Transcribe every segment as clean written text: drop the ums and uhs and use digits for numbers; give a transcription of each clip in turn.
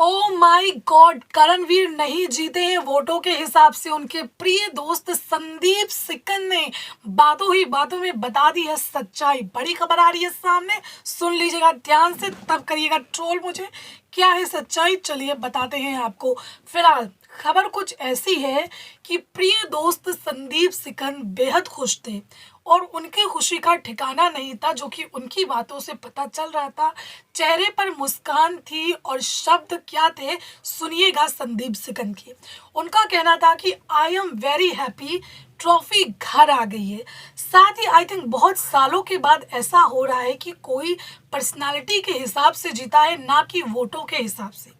Oh my God, Karanvir नहीं जीते हैं वोटों के हिसाब से। उनके प्रिय दोस्त संदीप सिकंद ने बातों ही बातों में बता दी है सच्चाई। बड़ी खबर आ रही है सामने, सुन लीजिएगा ध्यान से, तब करिएगा ट्रोल मुझे। क्या है सच्चाई, चलिए बताते हैं आपको। फिलहाल खबर कुछ ऐसी है कि प्रिय दोस्त संदीप सिकंद बेहद खुश थे और उनकी खुशी का ठिकाना नहीं था, जो कि उनकी बातों से पता चल रहा था। चेहरे पर मुस्कान थी और शब्द क्या थे, सुनिएगा संदीप सिकंद की। उनका कहना था कि I am very happy, trophy घर आ गई है। साथ ही आई थिंक बहुत सालों के बाद ऐसा हो रहा है कि कोई पर्सनालिटी के हिसाब से जीता है, ना कि वोटों के हिसाब से।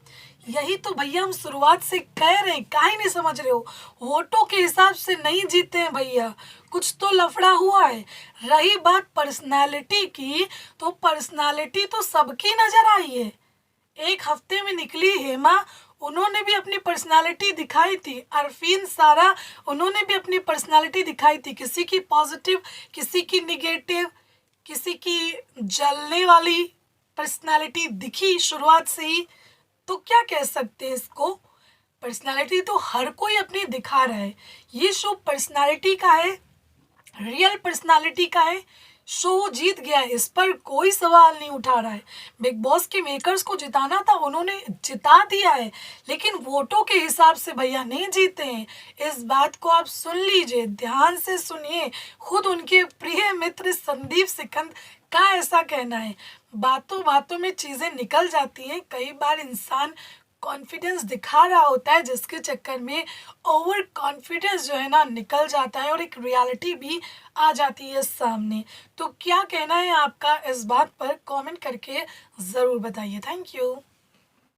यही तो भैया हम शुरुआत से कह रहे हैं, काहे नहीं समझ रहे हो? वोटों के हिसाब से नहीं जीते हैं भैया, कुछ तो लफड़ा हुआ है। रही बात पर्सनालिटी की, तो पर्सनालिटी तो सबकी नजर आई है। एक हफ्ते में निकली हेमा, उन्होंने भी अपनी पर्सनालिटी दिखाई थी। अरफीन सारा, उन्होंने भी अपनी पर्सनालिटी दिखाई थी। किसी की पॉजिटिव, किसी की निगेटिव, किसी की जलने वाली पर्सनालिटी दिखी शुरुआत से ही। तो क्या कह सकते हैं इसको, पर्सनालिटी तो हर कोई अपनी दिखा रहा है। ये शो पर्सनालिटी का है, रियल पर्सनालिटी का है। शो जीत गया है, इस पर कोई सवाल नहीं उठा रहा है। बिग बॉस के मेकर्स को जिताना था, उन्होंने जिता दिया है, लेकिन वोटों के हिसाब से भैया नहीं जीते हैं। इस बात को आप सुन लीजिए, ध्यान से सुनिए। खुद उनके प्रिय मित्र संदीप सिकंद का ऐसा कहना है। बातों बातों में चीजें निकल जाती हैं। कई बार इंसान कॉन्फिडेंस दिखा रहा होता है, जिसके चक्कर में ओवर कॉन्फिडेंस जो है ना निकल जाता है और एक रियलिटी भी आ जाती है सामने। तो क्या कहना है आपका इस बात पर, कमेंट करके ज़रूर बताइए। Thank you.